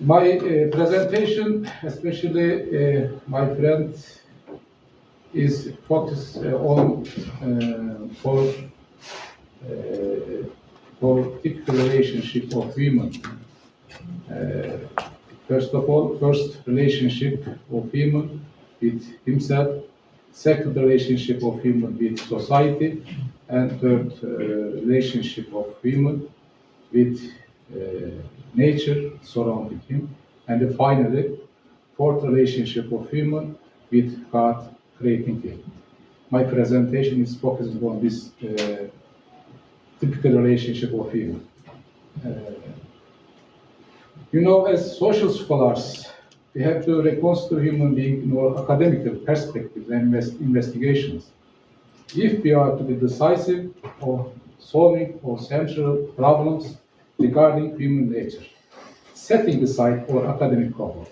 My presentation, especially my friend, is focused on for typical relationship of women. First of all, first relationship of human with himself, second relationship of human with society, and third relationship of human with nature surrounding him, and finally, fourth relationship of human with God creating him. My presentation is focusing on this typical relationship of human. As social scholars, we have to reconstruct human being in our academical perspectives and investigations. If we are to be decisive of solving our central problems regarding human nature, setting aside our academic problems.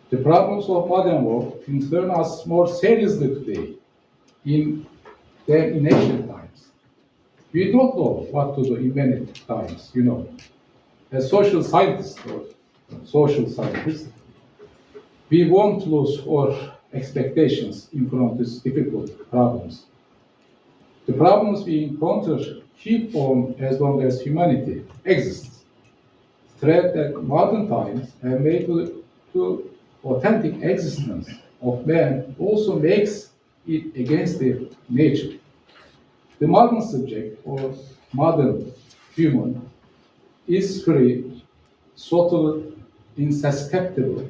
The problems of modern world concern us more seriously today than in ancient times. We don't know what to do in many times, As social scientists or social scientists, we won't lose our expectations in front of these difficult problems. The problems we encounter keep on as long as humanity exists. The threat that modern times have made to authentic existence of man also makes it against their nature. The modern subject or modern human is free, subtle, insusceptible,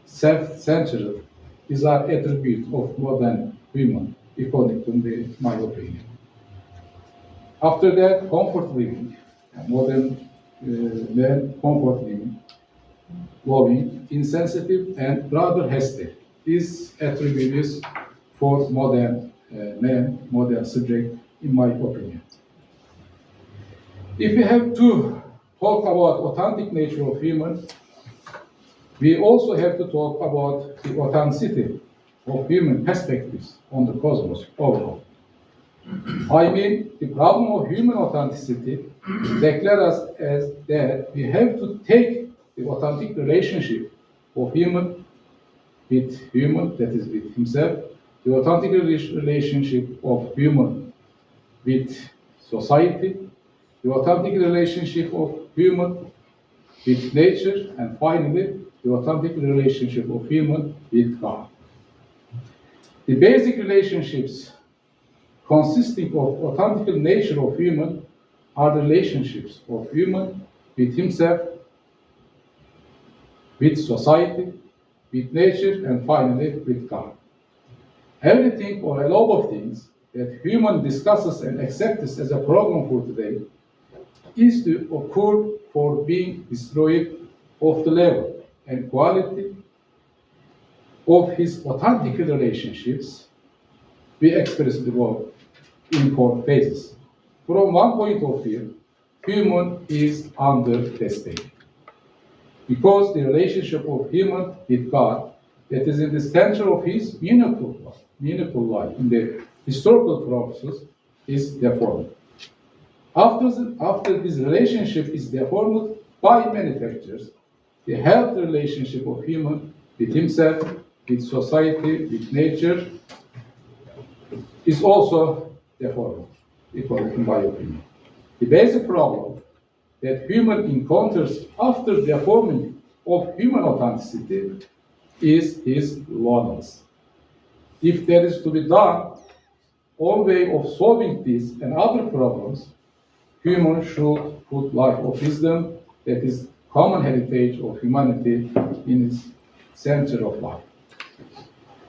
self-centered. These are attributes of modern human, according to my opinion. After that, comfort living, modern man, comfort living, loving, insensitive, and rather hasty. These attributes for modern man, modern subject, in my opinion. If we have to talk about authentic nature of human, we also have to talk about the authenticity of human perspectives on the cosmos overall. I mean, the problem of human authenticity declares us as that we have to take the authentic relationship of human with human, that is with himself, the authentic relationship of human with society, the authentic relationship of human with nature, and finally, the authentic relationship of human with God. The basic relationships consisting of authentic nature of human are the relationships of human with himself, with society, with nature, and finally with God. Everything or a lot of things that human discusses and accepts as a problem for today is to occur for being destroyed of the level and quality of his authentic relationships. We express the world in four phases. From one point of view, human is under despair. Because the relationship of human with God that is in the center of his meaningful life in the historical process is deformed. After this relationship is deformed by many factors, the healthy relationship of human with himself, with society, with nature is also deformed, according to my opinion. The basic problem that human encounters after the forming of human authenticity is his loneliness. If there is to be done, one way of solving this and other problems, humans should put life of wisdom, that is common heritage of humanity, in its center of life.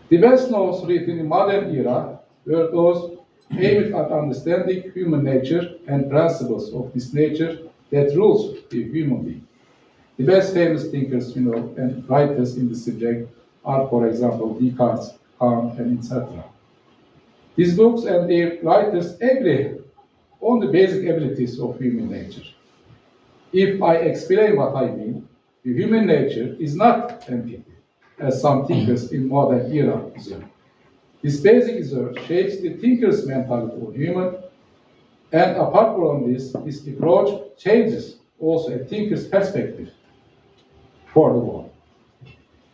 The best laws written in modern era were those aimed at understanding human nature and principles of this nature that rules the human being. The best famous thinkers, and writers in this subject are, for example, Descartes, Kant, and etc. These books and their writers agree on the basic abilities of human nature. If I explain what I mean, the human nature is not entity, as some thinkers in modern era assume. This basic reserve shapes the thinker's mentality of human, and apart from this approach changes also a thinker's perspective. for the world.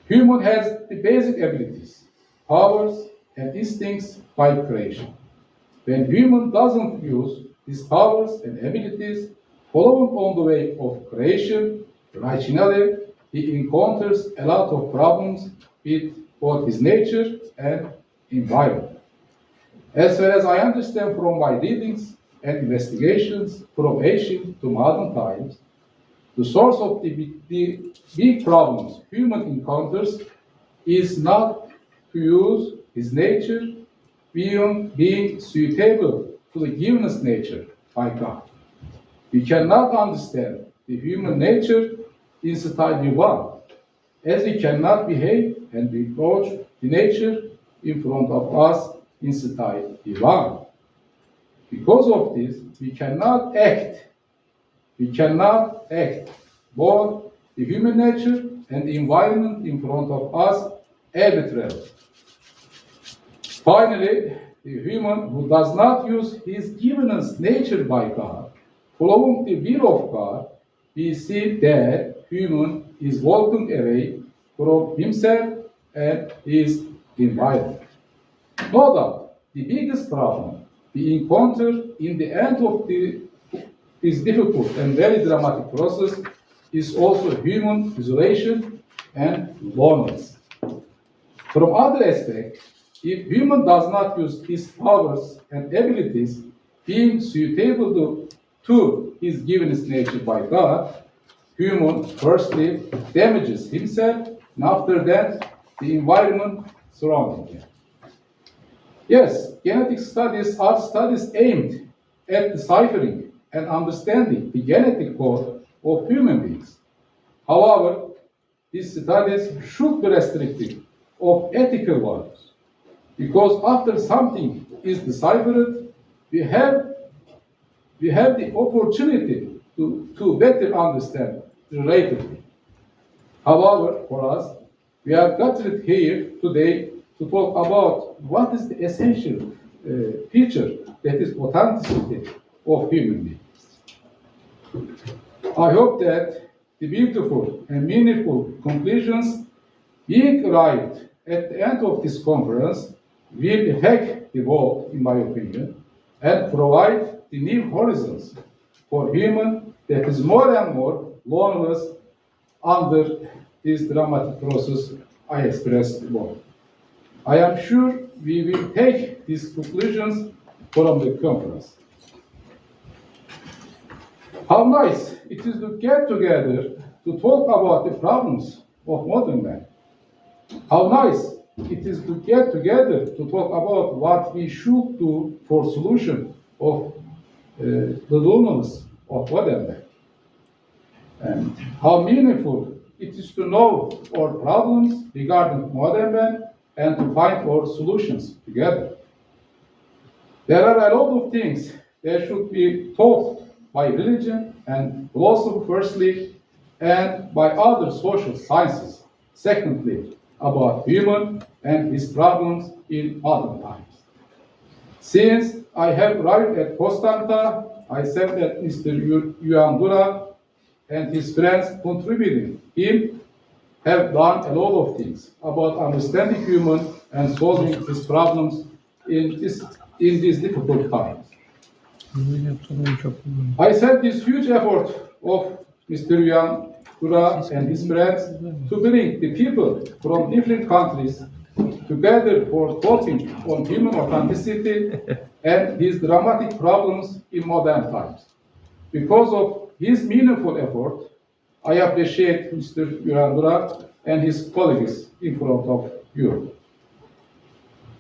Human has the basic abilities, powers, and instincts by creation. When human doesn't use his powers and abilities following on the way of creation, rationally, he encounters a lot of problems with both his nature and environment. As far as I understand from my readings and investigations from ancient to modern times, the source of the big problems human encounters is not to use his nature being suitable to the given nature by God. We cannot understand the human nature in style we want, as we cannot behave and approach the nature in front of us in style we want. Because of this, we cannot act both the human nature and the environment in front of us arbitrarily. Finally, the human who does not use his given nature by God, following the will of God, we see that human is walking away from himself and his environment. No doubt, the biggest problem we encounter in the end of this difficult and very dramatic process is also human isolation and loneliness. From other aspects, if human does not use his powers and abilities being suitable to his given nature by God, human firstly damages himself and after that the environment surrounding him. Yes, genetic studies are studies aimed at deciphering and understanding the genetic code of human beings. However, these studies should be restricted of ethical values, because after something is deciphered, we have the opportunity to better understand the related. However, for us, we are gathered here today to talk about what is the essential feature that is authenticity of human beings. I hope that the beautiful and meaningful conclusions being arrived at the end of this conference will affect the world, in my opinion, and provide the new horizons for human that is more and more loneliness under this dramatic process I expressed above. I am sure we will take these conclusions from the conference. How nice it is to get together to talk about the problems of modern man. How nice it is to get together to talk about what we should do for solution of the loneliness of modern man. And how meaningful it is to know our problems regarding modern man and to find our solutions together. There are a lot of things that should be taught by religion and philosophy firstly, and by other social sciences secondly, about human and his problems in modern times. Since I have arrived at Constanța, I said that Mr. Yuandura and his friends contributing him have done a lot of things about understanding human and solving his problems in these difficult times. I said this huge effort of Mr. Yuandura and his friends to bring the people from different countries together for talking on human authenticity and his dramatic problems in modern times. Because of his meaningful effort, I appreciate Mr. Yuandura and his colleagues in front of you.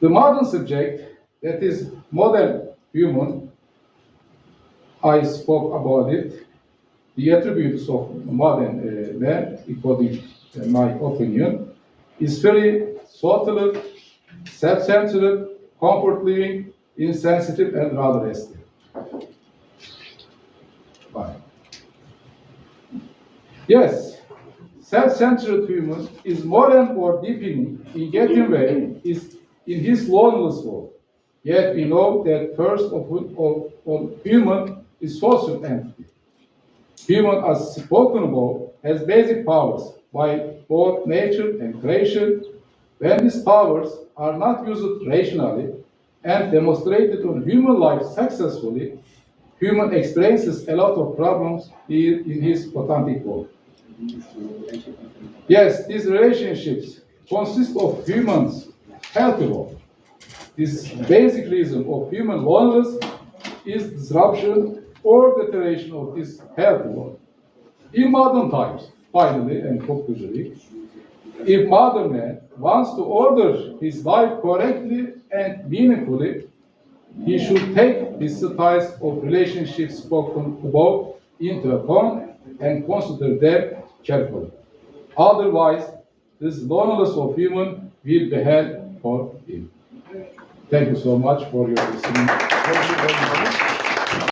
The modern subject, that is modern human, I spoke about it, the attributes of modern man, according to my opinion, is very subtle, self-centered, comfort living, insensitive, and rather restive. Bye. Yes, self-centered human is more and more deepening in getting way is in his loneliness world. Yet we know that first of all human is social entity. Human, as spoken about, has basic powers by both nature and creation. When these powers are not used rationally and demonstrated on human life successfully, human experiences a lot of problems here in his authentic world. Yes, these relationships consist of humans' healthy world. This basic reason of human loneliness is disruption or deterioration of this healthy world. In modern times, finally and conclusively, if modern man wants to order his life correctly and meaningfully, he should take these styles of relationships spoken about into account and consider them carefully. Otherwise, this loneliness of human will be held for him. Thank you so much for your listening.